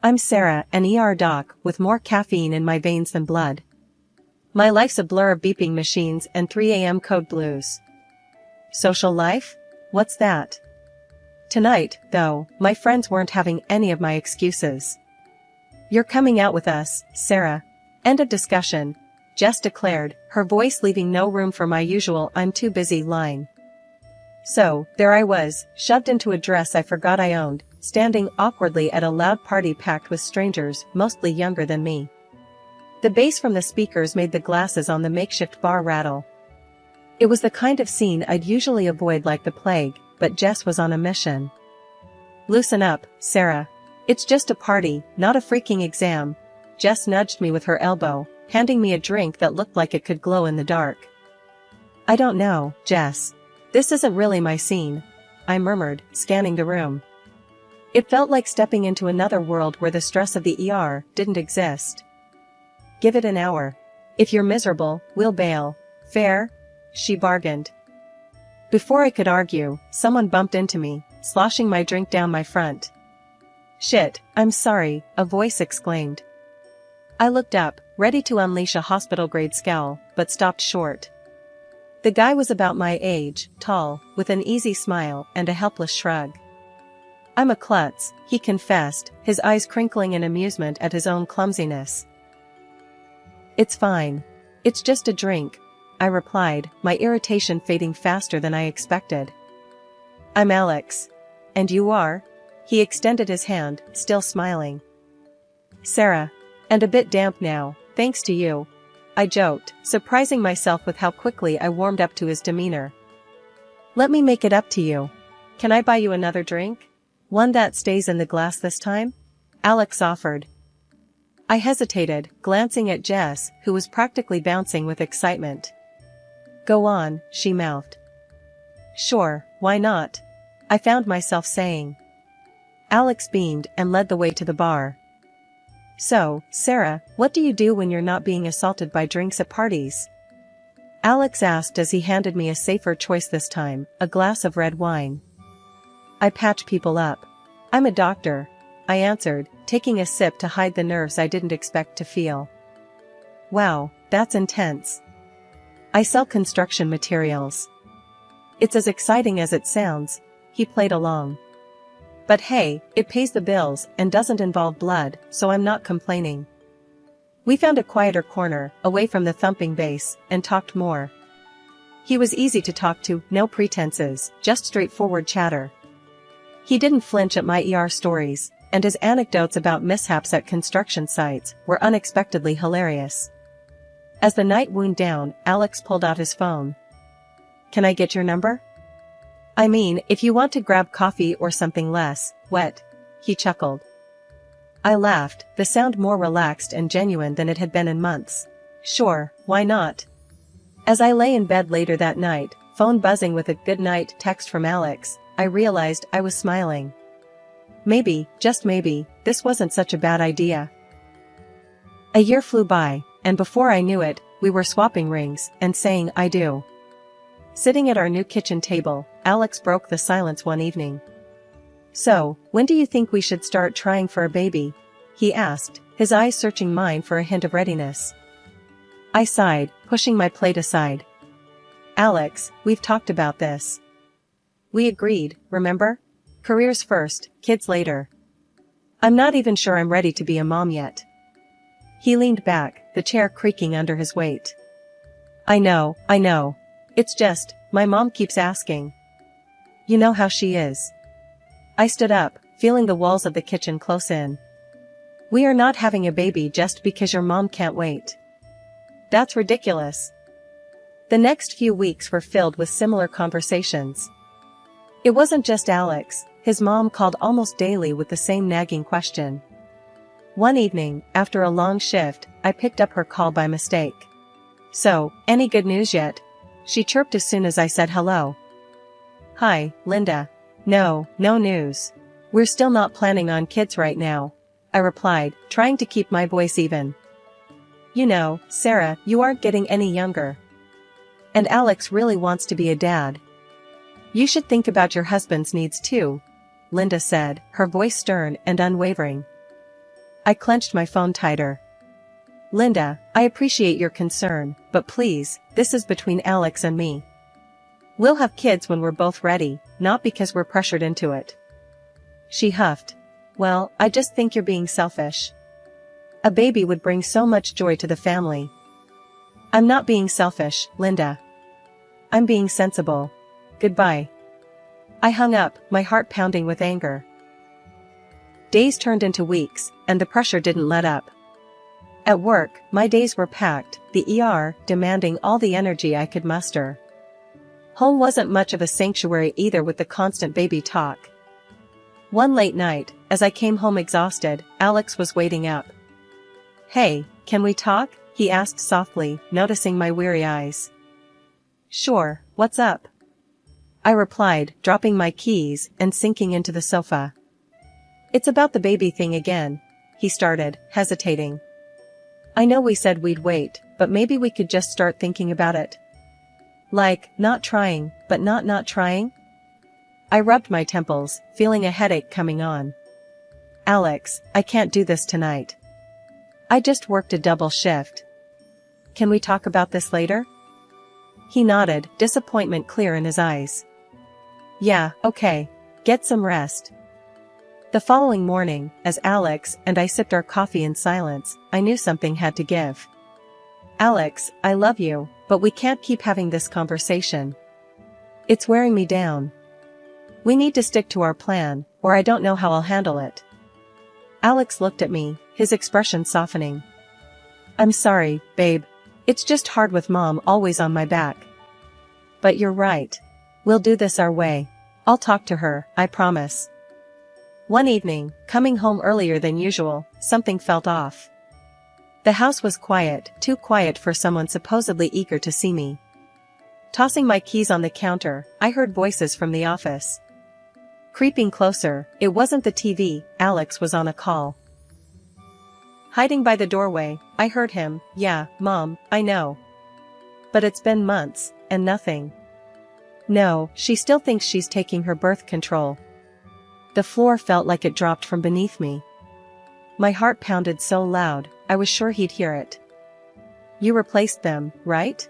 I'm Sarah, an ER doc with more caffeine in my veins than blood. My life's a blur of beeping machines and 3 a.m. code blues. Social life? What's that? Tonight, though, my friends weren't having any of my excuses. You're coming out with us, Sarah. End of discussion, Jess declared, her voice leaving no room for my usual "I'm too busy" line. So, there I was, shoved into a dress I forgot I owned, standing awkwardly at a loud party packed with strangers, mostly younger than me. The bass from the speakers made the glasses on the makeshift bar rattle. It was the kind of scene I'd usually avoid like the plague, but Jess was on a mission. Loosen up, Sarah. It's just a party, not a freaking exam. Jess nudged me with her elbow, handing me a drink that looked like it could glow in the dark. I don't know, Jess. This isn't really my scene, I murmured, scanning the room. It felt like stepping into another world where the stress of the ER didn't exist. Give it an hour. If you're miserable, we'll bail. Fair? She bargained. Before I could argue, someone bumped into me, sloshing my drink down my front. Shit, I'm sorry, a voice exclaimed. I looked up, ready to unleash a hospital-grade scowl, but stopped short. The guy was about my age, tall, with an easy smile and a helpless shrug. I'm a klutz, he confessed, his eyes crinkling in amusement at his own clumsiness. It's fine. It's just a drink, I replied, my irritation fading faster than I expected. I'm Alex. And you are? He extended his hand, still smiling. Sarah. And a bit damp now, thanks to you. I joked, surprising myself with how quickly I warmed up to his demeanor. Let me make it up to you. Can I buy you another drink? One that stays in the glass this time? Alex offered. I hesitated, glancing at Jess, who was practically bouncing with excitement. Go on, she mouthed. Sure, why not? I found myself saying. Alex beamed and led the way to the bar. So, Sarah, what do you do when you're not being assaulted by drinks at parties? Alex asked as he handed me a safer choice this time, a glass of red wine. I patch people up. I'm a doctor, I answered, taking a sip to hide the nerves I didn't expect to feel. Wow, that's intense. I sell construction materials. It's as exciting as it sounds, he played along. But hey, it pays the bills and doesn't involve blood, so I'm not complaining. We found a quieter corner, away from the thumping bass, and talked more. He was easy to talk to, no pretenses, just straightforward chatter. He didn't flinch at my ER stories, and his anecdotes about mishaps at construction sites were unexpectedly hilarious. As the night wound down, Alex pulled out his phone. Can I get your number? I mean, if you want to grab coffee or something less wet, he chuckled. I laughed, the sound more relaxed and genuine than it had been in months. Sure, why not? As I lay in bed later that night, phone buzzing with a good night text from Alex, I realized I was smiling. Maybe, just maybe, this wasn't such a bad idea. A year flew by, and before I knew it, we were swapping rings and saying I do. Sitting at our new kitchen table, Alex broke the silence one evening. So, when do you think we should start trying for a baby? He asked, his eyes searching mine for a hint of readiness. I sighed, pushing my plate aside. Alex, we've talked about this. We agreed, remember? Careers first, kids later. I'm not even sure I'm ready to be a mom yet. He leaned back, the chair creaking under his weight. I know. It's just, my mom keeps asking. You know how she is. I stood up, feeling the walls of the kitchen close in. We are not having a baby just because your mom can't wait. That's ridiculous. The next few weeks were filled with similar conversations. It wasn't just Alex, his mom called almost daily with the same nagging question. One evening, after a long shift, I picked up her call by mistake. So, any good news yet? She chirped as soon as I said hello. Hi, Linda. No news. We're still not planning on kids right now, I replied, trying to keep my voice even. You know, Sarah, you aren't getting any younger. And Alex really wants to be a dad. You should think about your husband's needs too, Linda said, her voice stern and unwavering. I clenched my phone tighter. Linda, I appreciate your concern, but please, this is between Alex and me. We'll have kids when we're both ready, not because we're pressured into it. She huffed. Well, I just think you're being selfish. A baby would bring so much joy to the family. I'm not being selfish, Linda. I'm being sensible. Goodbye. I hung up, my heart pounding with anger. Days turned into weeks, and the pressure didn't let up. At work, my days were packed, the ER demanding all the energy I could muster. Home wasn't much of a sanctuary either with the constant baby talk. One late night, as I came home exhausted, Alex was waiting up. Hey, can we talk? He asked softly, noticing my weary eyes. Sure, what's up? I replied, dropping my keys and sinking into the sofa. It's about the baby thing again, he started, hesitating. I know we said we'd wait, but maybe we could just start thinking about it. Like, not trying, but not trying? I rubbed my temples, feeling a headache coming on. Alex, I can't do this tonight. I just worked a double shift. Can we talk about this later? He nodded, disappointment clear in his eyes. Yeah, okay. Get some rest. The following morning, as Alex and I sipped our coffee in silence, I knew something had to give. Alex, I love you, but we can't keep having this conversation. It's wearing me down. We need to stick to our plan, or I don't know how I'll handle it. Alex looked at me, his expression softening. I'm sorry, babe. It's just hard with Mom always on my back. But you're right. We'll do this our way. I'll talk to her, I promise. One evening, coming home earlier than usual, something felt off. The house was quiet, too quiet for someone supposedly eager to see me. Tossing my keys on the counter, I heard voices from the office. Creeping closer, it wasn't the TV, Alex was on a call. Hiding by the doorway, I heard him, yeah, Mom, I know. But it's been months, and nothing. No, she still thinks she's taking her birth control. The floor felt like it dropped from beneath me. My heart pounded so loud, I was sure he'd hear it. You replaced them, right?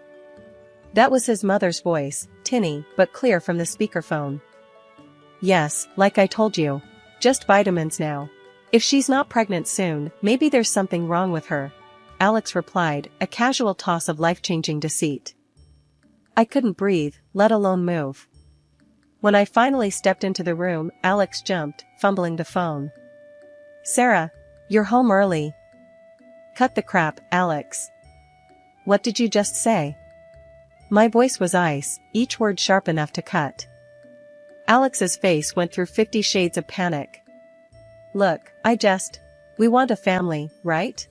That was his mother's voice, tinny, but clear from the speakerphone. Yes, like I told you. Just vitamins now. If she's not pregnant soon, maybe there's something wrong with her. Alex replied, a casual toss of life-changing deceit. I couldn't breathe, let alone move. When I finally stepped into the room, Alex jumped, fumbling the phone. Sarah, you're home early. Cut the crap, Alex. What did you just say? My voice was ice, each word sharp enough to cut. Alex's face went through 50 shades of panic. Look, we want a family, right?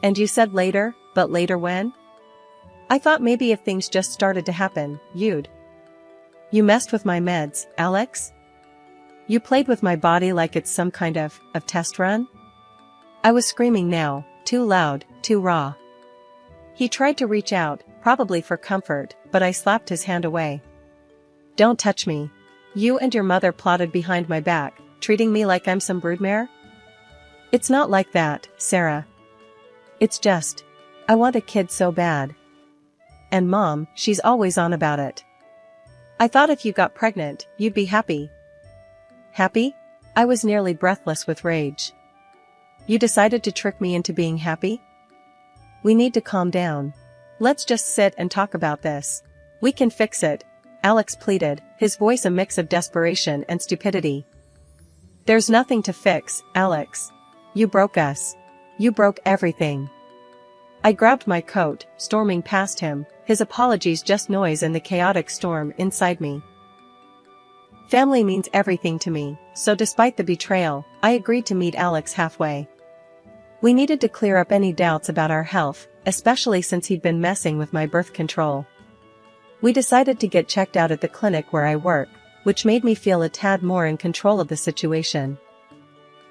And you said later, but later when? I thought maybe if things just started to happen, You messed with my meds, Alex? You played with my body like it's some kind of test run? I was screaming now, too loud, too raw. He tried to reach out, probably for comfort, but I slapped his hand away. Don't touch me. You and your mother plotted behind my back, treating me like I'm some broodmare? It's not like that, Sarah. It's just, I want a kid so bad. And Mom, she's always on about it. I thought if you got pregnant, you'd be happy. Happy? I was nearly breathless with rage. You decided to trick me into being happy? We need to calm down. Let's just sit and talk about this. We can fix it, Alex pleaded, his voice a mix of desperation and stupidity. There's nothing to fix, Alex. You broke us. You broke everything. I grabbed my coat, storming past him, his apologies just noise in the chaotic storm inside me. Family means everything to me, so despite the betrayal, I agreed to meet Alex halfway. We needed to clear up any doubts about our health, especially since he'd been messing with my birth control. We decided to get checked out at the clinic where I work, which made me feel a tad more in control of the situation.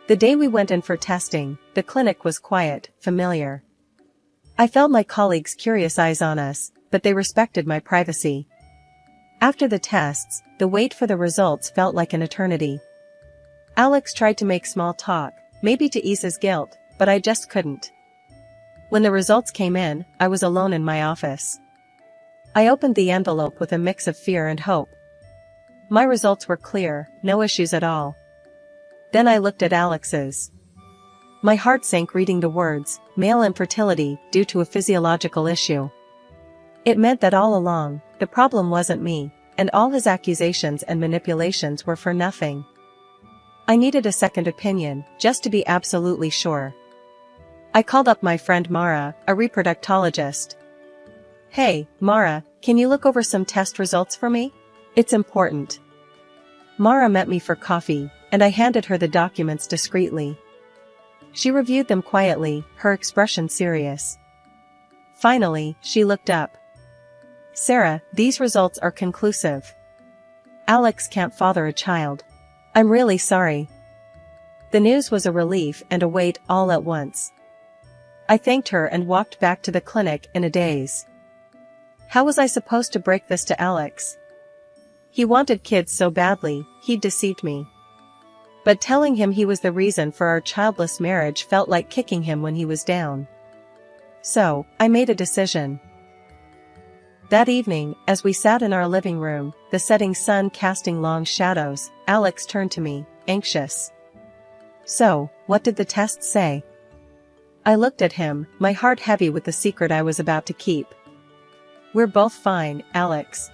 The day we went in for testing, the clinic was quiet, familiar. I felt my colleagues' curious eyes on us, but they respected my privacy. After the tests, the wait for the results felt like an eternity. Alex tried to make small talk, maybe to ease his guilt, but I just couldn't. When the results came in, I was alone in my office. I opened the envelope with a mix of fear and hope. My results were clear, no issues at all. Then I looked at Alex's. My heart sank reading the words, male infertility due to a physiological issue. It meant that all along, the problem wasn't me, and all his accusations and manipulations were for nothing. I needed a second opinion, just to be absolutely sure. I called up my friend Mara, a reproductologist. "Hey, Mara, can you look over some test results for me? It's important." Mara met me for coffee, and I handed her the documents discreetly. She reviewed them quietly, her expression serious. Finally, she looked up. "Sarah, these results are conclusive. Alex can't father a child. I'm really sorry." The news was a relief and a weight all at once. I thanked her and walked back to the clinic in a daze. How was I supposed to break this to Alex? He wanted kids so badly, he'd deceived me. But telling him he was the reason for our childless marriage felt like kicking him when he was down. So, I made a decision. That evening, as we sat in our living room, the setting sun casting long shadows, Alex turned to me, anxious. "So, what did the test say?" I looked at him, my heart heavy with the secret I was about to keep. "We're both fine, Alex.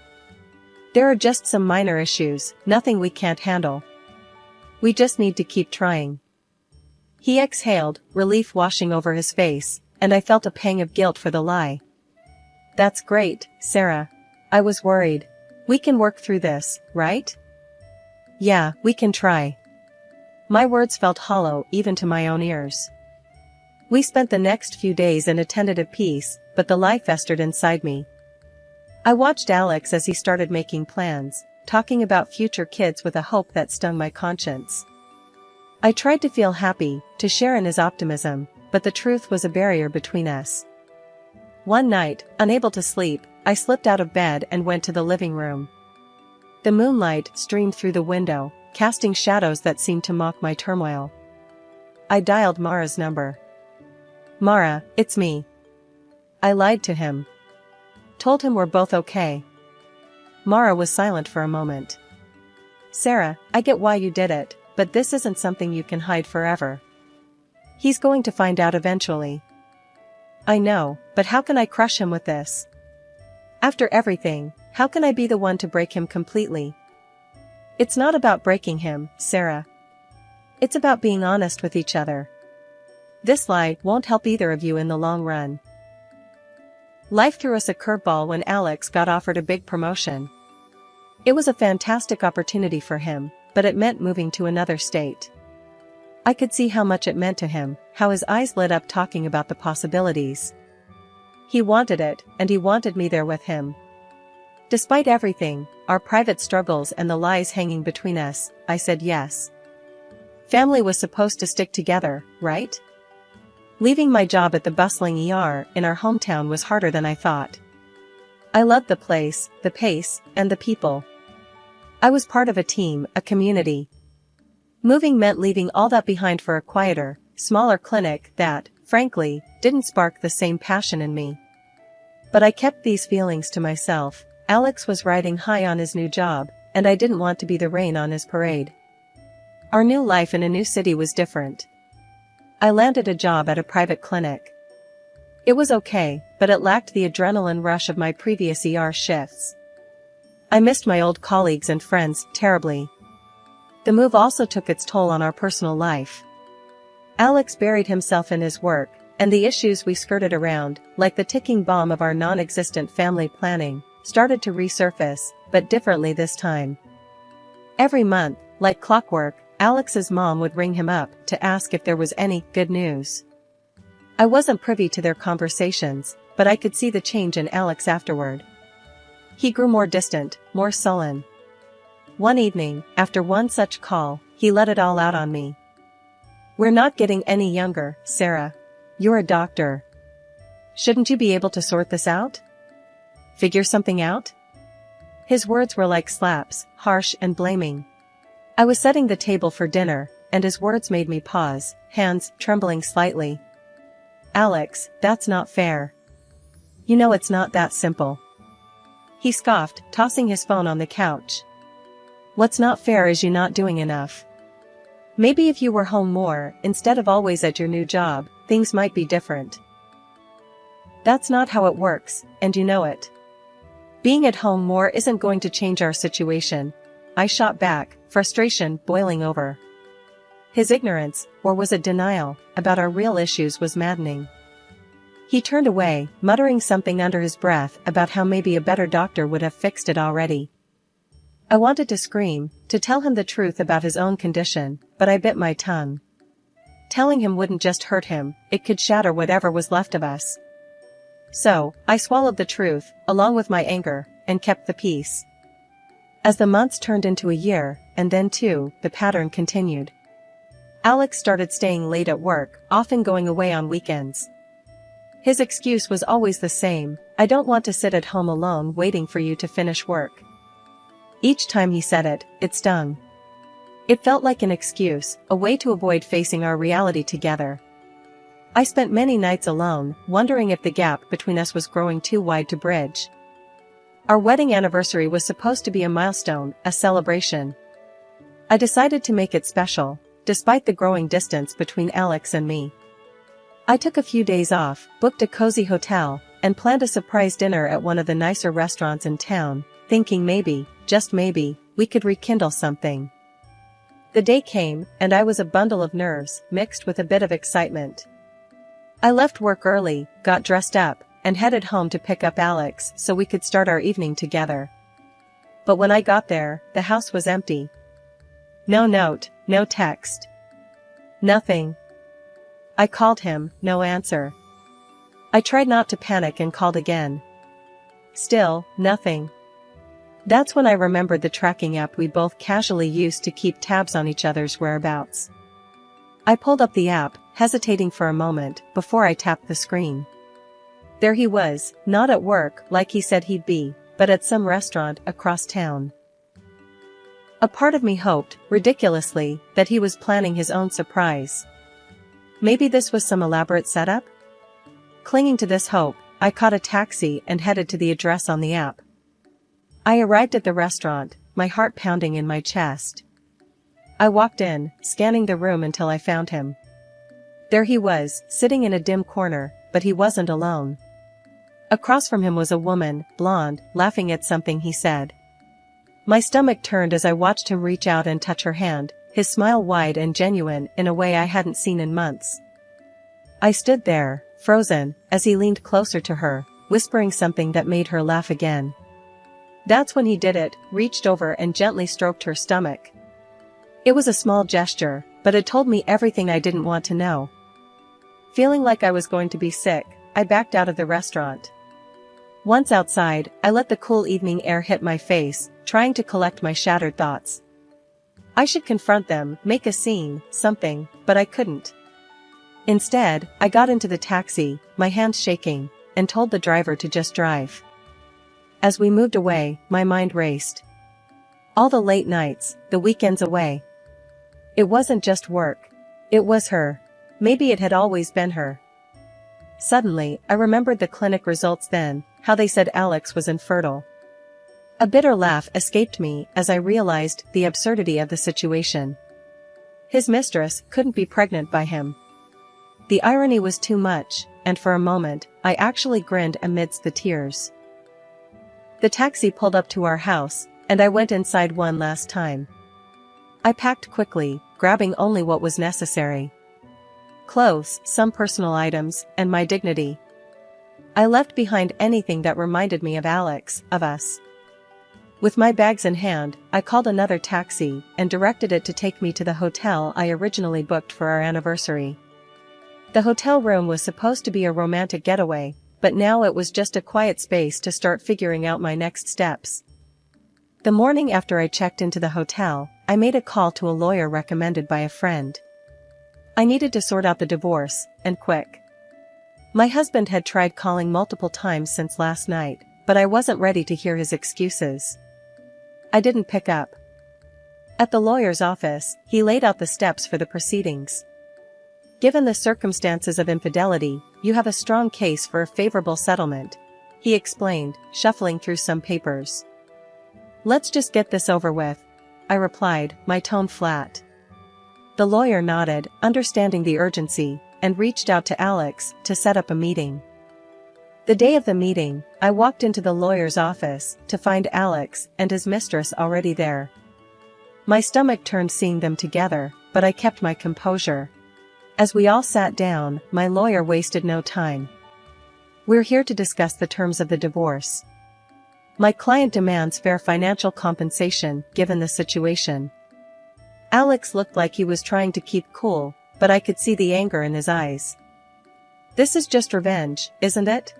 There are just some minor issues, nothing we can't handle. We just need to keep trying." He exhaled, relief washing over his face, and I felt a pang of guilt for the lie. "That's great, Sarah. I was worried. We can work through this, right?" "Yeah, we can try." My words felt hollow even to my own ears. We spent the next few days in a tentative peace, but the lie festered inside me. I watched Alex as he started making plans, talking about future kids with a hope that stung my conscience. I tried to feel happy, to share in his optimism, but the truth was a barrier between us. One night, unable to sleep, I slipped out of bed and went to the living room. The moonlight streamed through the window, casting shadows that seemed to mock my turmoil. I dialed Mara's number. "Mara, it's me." I lied to him. Told him we're both okay. Mara was silent for a moment. "Sarah, I get why you did it, but this isn't something you can hide forever. He's going to find out eventually." "I know, but how can I crush him with this? After everything, how can I be the one to break him completely?" "It's not about breaking him, Sarah. It's about being honest with each other. This lie won't help either of you in the long run." Life threw us a curveball when Alex got offered a big promotion. It was a fantastic opportunity for him, but it meant moving to another state. I could see how much it meant to him, how his eyes lit up talking about the possibilities. He wanted it, and he wanted me there with him. Despite everything, our private struggles and the lies hanging between us, I said yes. Family was supposed to stick together, right? Leaving my job at the bustling ER in our hometown was harder than I thought. I loved the place, the pace, and the people. I was part of a team, a community. Moving meant leaving all that behind for a quieter, smaller clinic that, frankly, didn't spark the same passion in me. But I kept these feelings to myself. Alex was riding high on his new job, and I didn't want to be the rain on his parade. Our new life in a new city was different. I landed a job at a private clinic. It was okay, but it lacked the adrenaline rush of my previous ER shifts. I missed my old colleagues and friends terribly. The move also took its toll on our personal life. Alex buried himself in his work, and the issues we skirted around, like the ticking bomb of our non-existent family planning, started to resurface, but differently this time. Every month, like clockwork, Alex's mom would ring him up to ask if there was any good news. I wasn't privy to their conversations, but I could see the change in Alex afterward. He grew more distant, more sullen. One evening, after one such call, he let it all out on me. "We're not getting any younger, Sarah. You're a doctor. Shouldn't you be able to sort this out? Figure something out?" His words were like slaps, harsh and blaming. I was setting the table for dinner, and his words made me pause, hands trembling slightly. "Alex, that's not fair. You know it's not that simple," he scoffed, tossing his phone on the couch. "What's not fair is you not doing enough. Maybe if you were home more, instead of always at your new job, things might be different." "That's not how it works, and you know it. Being at home more isn't going to change our situation," I shot back, frustration boiling over. His ignorance, or was it denial, about our real issues was maddening. He turned away, muttering something under his breath about how maybe a better doctor would have fixed it already. I wanted to scream, to tell him the truth about his own condition, but I bit my tongue. Telling him wouldn't just hurt him, it could shatter whatever was left of us. So, I swallowed the truth, along with my anger, and kept the peace. As the months turned into a year, and then two, the pattern continued. Alex started staying late at work, often going away on weekends. His excuse was always the same: "I don't want to sit at home alone waiting for you to finish work." Each time he said it, it stung. It felt like an excuse, a way to avoid facing our reality together. I spent many nights alone, wondering if the gap between us was growing too wide to bridge. Our wedding anniversary was supposed to be a milestone, a celebration. I decided to make it special, despite the growing distance between Alex and me. I took a few days off, booked a cozy hotel, and planned a surprise dinner at one of the nicer restaurants in town, thinking maybe, just maybe, we could rekindle something. The day came, and I was a bundle of nerves, mixed with a bit of excitement. I left work early, got dressed up, and headed home to pick up Alex so we could start our evening together. But when I got there, the house was empty. No note, no text. Nothing. I called him, no answer. I tried not to panic and called again. Still, nothing. That's when I remembered the tracking app we both casually used to keep tabs on each other's whereabouts. I pulled up the app, hesitating for a moment, before I tapped the screen. There he was, not at work like he said he'd be, but at some restaurant across town. A part of me hoped, ridiculously, that he was planning his own surprise. Maybe this was some elaborate setup? Clinging to this hope, I caught a taxi and headed to the address on the app. I arrived at the restaurant, my heart pounding in my chest. I walked in, scanning the room until I found him. There he was, sitting in a dim corner, but he wasn't alone. Across from him was a woman, blonde, laughing at something he said. My stomach turned as I watched him reach out and touch her hand, his smile wide and genuine in a way I hadn't seen in months. I stood there, frozen, as he leaned closer to her, whispering something that made her laugh again. That's when he did it, reached over and gently stroked her stomach. It was a small gesture, but it told me everything I didn't want to know. Feeling like I was going to be sick, I backed out of the restaurant. Once outside, I let the cool evening air hit my face, trying to collect my shattered thoughts. I should confront them, make a scene, something, but I couldn't. Instead, I got into the taxi, my hands shaking, and told the driver to just drive. As we moved away, my mind raced. All the late nights, the weekends away. It wasn't just work. It was her. Maybe it had always been her. Suddenly, I remembered the clinic results then, how they said Alex was infertile. A bitter laugh escaped me as I realized the absurdity of the situation. His mistress couldn't be pregnant by him. The irony was too much, and for a moment, I actually grinned amidst the tears. The taxi pulled up to our house, and I went inside one last time. I packed quickly, grabbing only what was necessary. Clothes, some personal items, and my dignity. I left behind anything that reminded me of Alex, of us. With my bags in hand, I called another taxi and directed it to take me to the hotel I originally booked for our anniversary. The hotel room was supposed to be a romantic getaway, but now it was just a quiet space to start figuring out my next steps. The morning after I checked into the hotel, I made a call to a lawyer recommended by a friend. I needed to sort out the divorce, and quick. My husband had tried calling multiple times since last night, but I wasn't ready to hear his excuses. I didn't pick up. At the lawyer's office, he laid out the steps for the proceedings. Given the circumstances of infidelity, you have a strong case for a favorable settlement, he explained, shuffling through some papers. Let's just get this over with, I replied, my tone flat. The lawyer nodded, understanding the urgency, and reached out to Alex to set up a meeting. The day of the meeting, I walked into the lawyer's office to find Alex and his mistress already there. My stomach turned seeing them together, but I kept my composure. As we all sat down, my lawyer wasted no time. We're here to discuss the terms of the divorce. My client demands fair financial compensation given the situation. Alex looked like he was trying to keep cool, but I could see the anger in his eyes. This is just revenge, isn't it?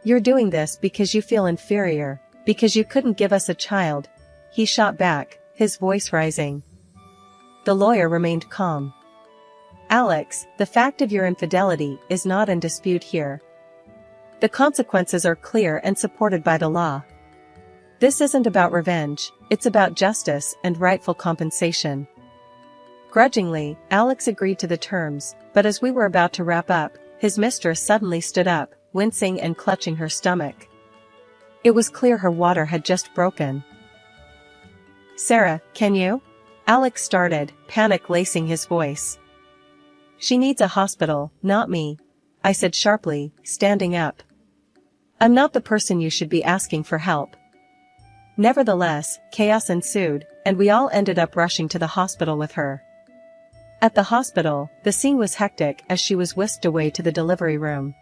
You're doing this because you feel inferior, because you couldn't give us a child, he shot back, his voice rising. The lawyer remained calm. Alex, the fact of your infidelity is not in dispute here. The consequences are clear and supported by the law. This isn't about revenge, it's about justice and rightful compensation. Grudgingly, Alex agreed to the terms, but as we were about to wrap up, his mistress suddenly stood up, wincing and clutching her stomach. It was clear her water had just broken. Sarah, can you? Alex started, panic lacing his voice. She needs a hospital, not me, I said sharply, standing up. I'm not the person you should be asking for help. Nevertheless, chaos ensued, and we all ended up rushing to the hospital with her. At the hospital, the scene was hectic as she was whisked away to the delivery room.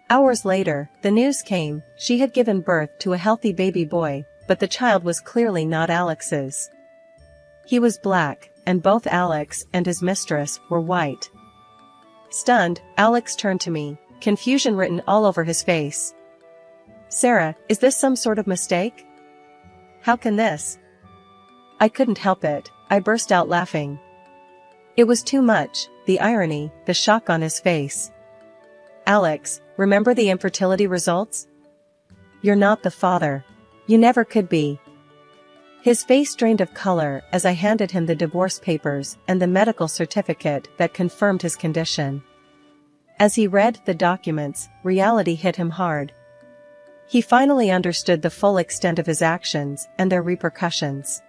Hours later, the news came, she had given birth to a healthy baby boy, but the child was clearly not Alex's. He was black, and both Alex and his mistress were white. Stunned, Alex turned to me, confusion written all over his face. Sarah, is this some sort of mistake? How can this? I couldn't help it, I burst out laughing. It was too much, the irony, the shock on his face. Alex, remember the infertility results? You're not the father. You never could be. His face drained of color as I handed him the divorce papers and the medical certificate that confirmed his condition. As he read the documents, reality hit him hard. He finally understood the full extent of his actions and their repercussions.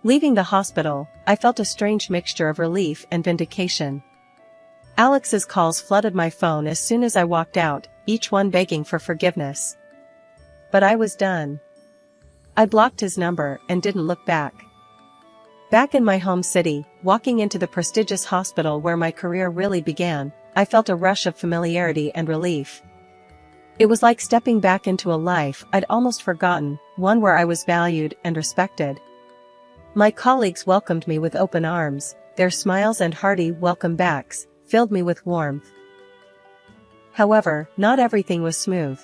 Leaving the hospital, I felt a strange mixture of relief and vindication. Alex's calls flooded my phone as soon as I walked out, each one begging for forgiveness. But I was done. I blocked his number and didn't look back. Back in my home city, walking into the prestigious hospital where my career really began, I felt a rush of familiarity and relief. It was like stepping back into a life I'd almost forgotten, one where I was valued and respected. My colleagues welcomed me with open arms, their smiles and hearty welcome backs filled me with warmth. However, not everything was smooth.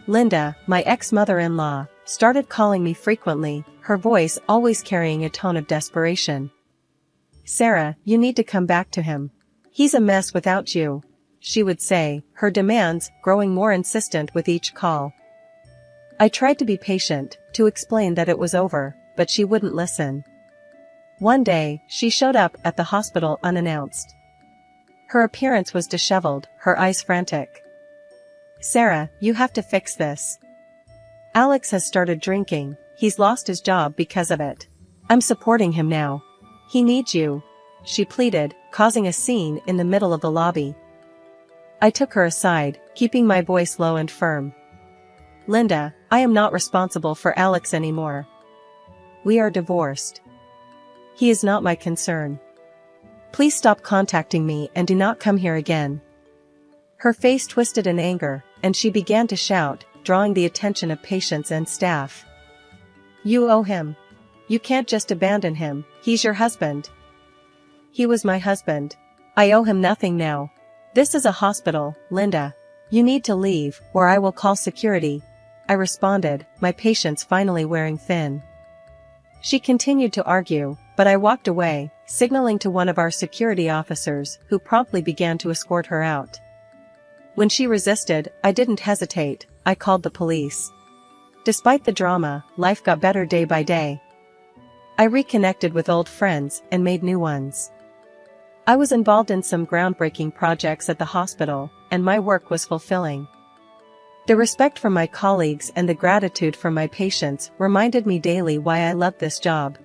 Linda, my ex-mother-in-law, started calling me frequently, her voice always carrying a tone of desperation. Sarah, you need to come back to him. He's a mess without you, she would say, her demands growing more insistent with each call. I tried to be patient, to explain that it was over, but she wouldn't listen. One day, she showed up at the hospital unannounced. Her appearance was disheveled, her eyes frantic. Sarah, you have to fix this. Alex has started drinking, he's lost his job because of it. I'm supporting him now. He needs you, she pleaded, causing a scene in the middle of the lobby. I took her aside, keeping my voice low and firm. Linda, I am not responsible for Alex anymore. We are divorced. He is not my concern. Please stop contacting me and do not come here again. Her face twisted in anger, and she began to shout, drawing the attention of patients and staff. You owe him. You can't just abandon him, he's your husband. He was my husband. I owe him nothing now. This is a hospital, Linda. You need to leave, or I will call security, I responded, my patience finally wearing thin. She continued to argue, but I walked away, signaling to one of our security officers, who promptly began to escort her out. When she resisted, I didn't hesitate, I called the police. Despite the drama, life got better day by day. I reconnected with old friends and made new ones. I was involved in some groundbreaking projects at the hospital, and my work was fulfilling. The respect from my colleagues and the gratitude from my patients reminded me daily why I loved this job.